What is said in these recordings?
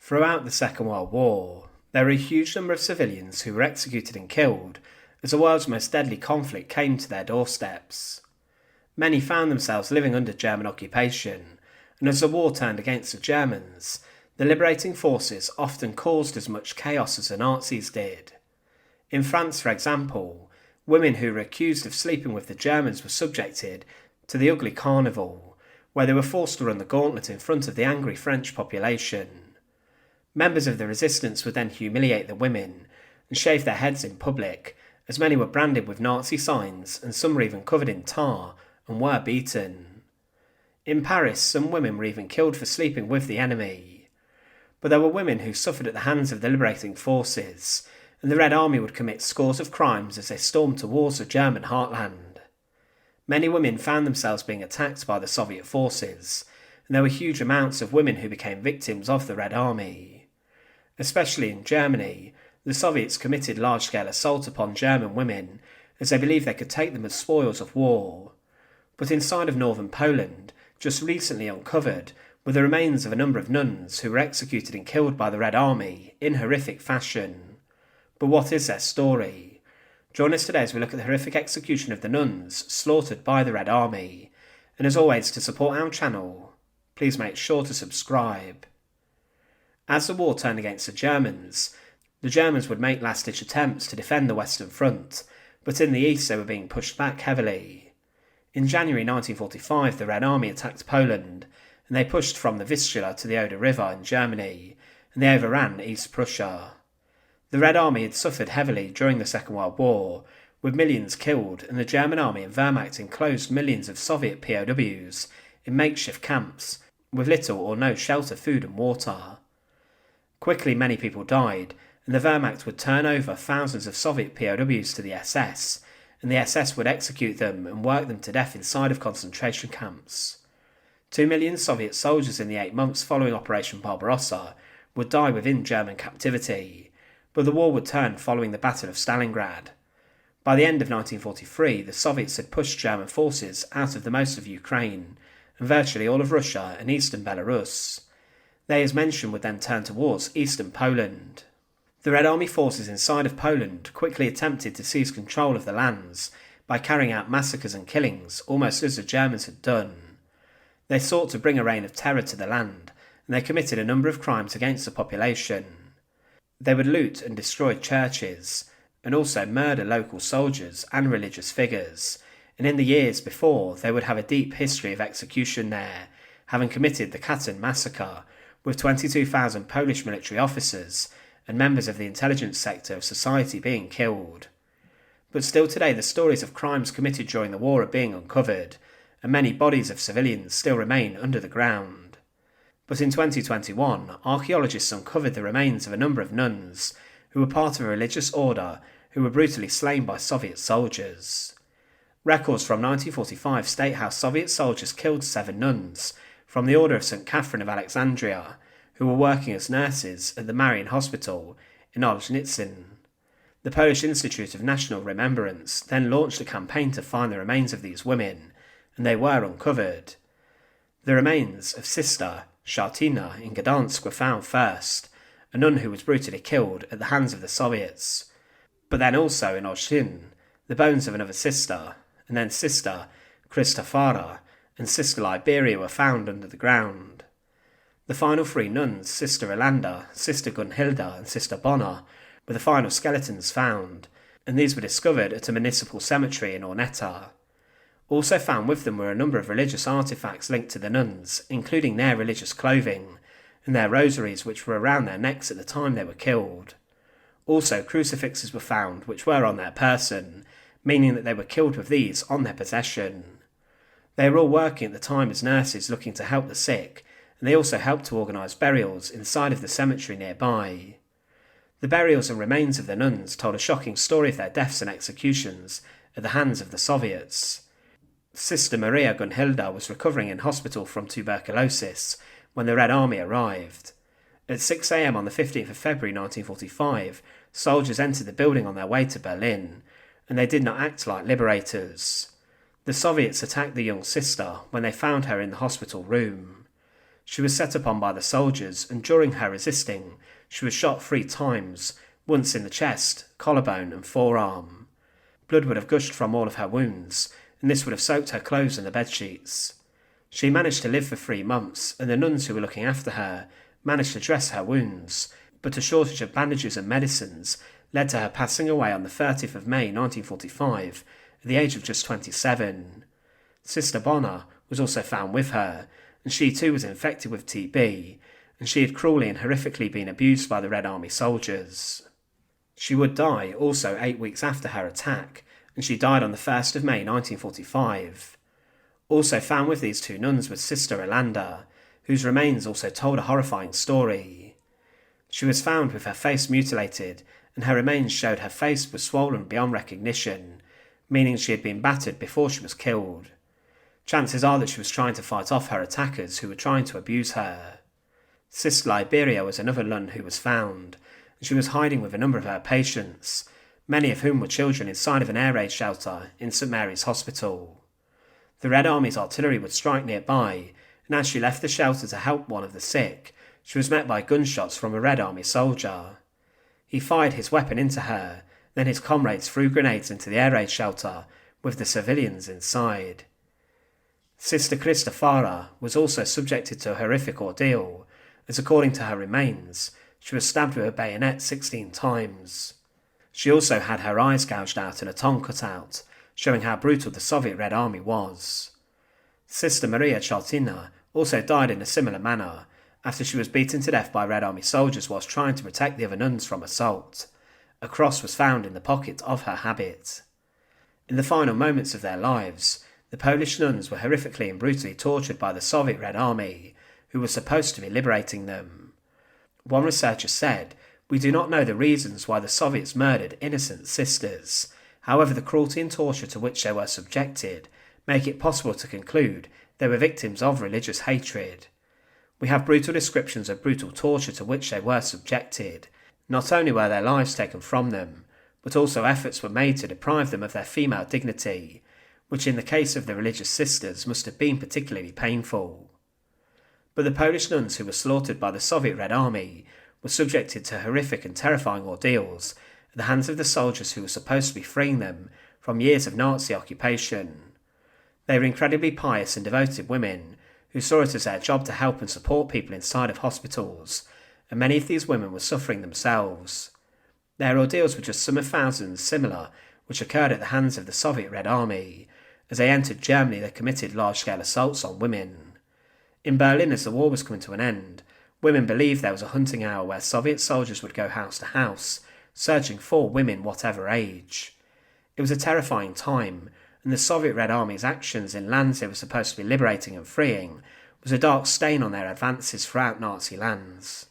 Throughout the Second World War, there were a huge number of civilians who were executed and killed as the world's most deadly conflict came to their doorsteps. Many found themselves living under German occupation, and as the war turned against the Germans, the liberating forces often caused as much chaos as the Nazis did. In France, for example, women who were accused of sleeping with the Germans were subjected to the ugly carnival, where they were forced to run the gauntlet in front of the angry French population. Members of the resistance would then humiliate the women and shave their heads in public, as many were branded with Nazi signs and some were even covered in tar and were beaten. In Paris, some women were even killed for sleeping with the enemy. But there were women who suffered at the hands of the liberating forces, and the Red Army would commit scores of crimes as they stormed towards the German heartland. Many women found themselves being attacked by the Soviet forces, and there were huge amounts of women who became victims of the Red Army. Especially in Germany, the Soviets committed large-scale assault upon German women as they believed they could take them as spoils of war. But inside of northern Poland, just recently uncovered, were the remains of a number of nuns who were executed and killed by the Red Army in horrific fashion. But what is their story? Join us today as we look at the horrific execution of the nuns slaughtered by the Red Army. And as always, to support our channel, please make sure to subscribe. As the war turned against the Germans would make last-ditch attempts to defend the Western Front, but in the east they were being pushed back heavily. In January 1945, the Red Army attacked Poland, and they pushed from the Vistula to the Oder River in Germany, and they overran East Prussia. The Red Army had suffered heavily during the Second World War, with millions killed, and the German Army and Wehrmacht enclosed millions of Soviet POWs in makeshift camps, with little or no shelter, food and water. Quickly many people died, and the Wehrmacht would turn over thousands of Soviet POWs to the SS, and the SS would execute them and work them to death inside of concentration camps. 2 million Soviet soldiers in the 8 months following Operation Barbarossa would die within German captivity, but the war would turn following the Battle of Stalingrad. By the end of 1943, the Soviets had pushed German forces out of the most of Ukraine, and virtually all of Russia and eastern Belarus. They, as mentioned, would then turn towards eastern Poland. The Red Army forces inside of Poland quickly attempted to seize control of the lands by carrying out massacres and killings, almost as the Germans had done. They sought to bring a reign of terror to the land, and they committed a number of crimes against the population. They would loot and destroy churches, and also murder local soldiers and religious figures, and in the years before they would have a deep history of execution there, having committed the Katyn massacre, with 22,000 Polish military officers and members of the intelligence sector of society being killed. But still today the stories of crimes committed during the war are being uncovered, and many bodies of civilians still remain under the ground. But in 2021, archaeologists uncovered the remains of a number of nuns who were part of a religious order who were brutally slain by Soviet soldiers. Records from 1945 state how Soviet soldiers killed 7 nuns from the Order of St. Catherine of Alexandria, who were working as nurses at the Marian Hospital in Olsztyn. The Polish Institute of National Remembrance then launched a campaign to find the remains of these women, and they were uncovered. The remains of Sister Szartyna in Gdansk were found first, a nun who was brutally killed at the hands of the Soviets. But then also in Olsztyn, the bones of another sister, and then Sister Kristofara and Sister Liberia were found under the ground. The final 3 nuns, Sister Ilanda, Sister Gunhilda and Sister Bona, were the final skeletons found, and these were discovered at a municipal cemetery in Orneta. Also found with them were a number of religious artefacts linked to the nuns, including their religious clothing, and their rosaries which were around their necks at the time they were killed. Also crucifixes were found which were on their person, meaning that they were killed with these on their possession. They were all working at the time as nurses looking to help the sick, and they also helped to organise burials inside of the cemetery nearby. The burials and remains of the nuns told a shocking story of their deaths and executions at the hands of the Soviets. Sister Maria Gunhilda was recovering in hospital from tuberculosis when the Red Army arrived. At 6 a.m. on the 15th of February 1945, soldiers entered the building on their way to Berlin, and they did not act like liberators. The Soviets attacked the young sister when they found her in the hospital room. She was set upon by the soldiers, and during her resisting, she was shot 3 times, once in the chest, collarbone and forearm. Blood would have gushed from all of her wounds, and this would have soaked her clothes and the bedsheets. She managed to live for 3 months, and the nuns who were looking after her managed to dress her wounds, but a shortage of bandages and medicines led to her passing away on the 30th of May 1945 at the age of just 27. Sister Bonner was also found with her, and she too was infected with TB, and she had cruelly and horrifically been abused by the Red Army soldiers. She would die also 8 weeks after her attack, and she died on the 1st of May 1945. Also found with these 2 nuns was Sister Yolanda, whose remains also told a horrifying story. She was found with her face mutilated, and her remains showed her face was swollen beyond recognition, meaning she had been battered before she was killed. Chances are that she was trying to fight off her attackers who were trying to abuse her. Sister Liberia was another nun who was found, and she was hiding with a number of her patients, many of whom were children inside of an air raid shelter in St Mary's Hospital. The Red Army's artillery would strike nearby, and as she left the shelter to help one of the sick, she was met by gunshots from a Red Army soldier. He fired his weapon into her, then his comrades threw grenades into the air raid shelter with the civilians inside. Sister Cristofara was also subjected to a horrific ordeal, as according to her remains, she was stabbed with a bayonet 16 times. She also had her eyes gouged out and a tongue cut out, showing how brutal the Soviet Red Army was. Sister Maria Chaltina also died in a similar manner, after she was beaten to death by Red Army soldiers whilst trying to protect the other nuns from assault. A cross was found in the pocket of her habit. In the final moments of their lives, the Polish nuns were horrifically and brutally tortured by the Soviet Red Army, who was supposed to be liberating them. One researcher said, "We do not know the reasons why the Soviets murdered innocent sisters. However, the cruelty and torture to which they were subjected make it possible to conclude they were victims of religious hatred. We have brutal descriptions of brutal torture to which they were subjected. Not only were their lives taken from them, but also efforts were made to deprive them of their female dignity, which in the case of the religious sisters must have been particularly painful." But the Polish nuns who were slaughtered by the Soviet Red Army were subjected to horrific and terrifying ordeals at the hands of the soldiers who were supposed to be freeing them from years of Nazi occupation. They were incredibly pious and devoted women who saw it as their job to help and support people inside of hospitals, and many of these women were suffering themselves. Their ordeals were just some of thousands similar which occurred at the hands of the Soviet Red Army. As they entered Germany, they committed large-scale assaults on women. In Berlin, as the war was coming to an end, women believed there was a hunting hour where Soviet soldiers would go house to house, searching for women whatever age. It was a terrifying time, and the Soviet Red Army's actions in lands they were supposed to be liberating and freeing was a dark stain on their advances throughout Nazi lands.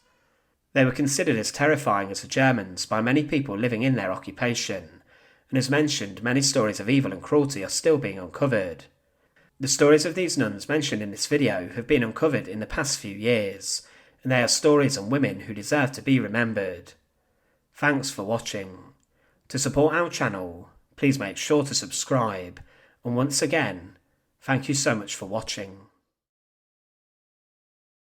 They were considered as terrifying as the Germans by many people living in their occupation, and as mentioned, many stories of evil and cruelty are still being uncovered. The stories of these nuns mentioned in this video have been uncovered in the past few years, and they are stories on women who deserve to be remembered. Thanks for watching. To support our channel, please make sure to subscribe, and once again, thank you so much for watching.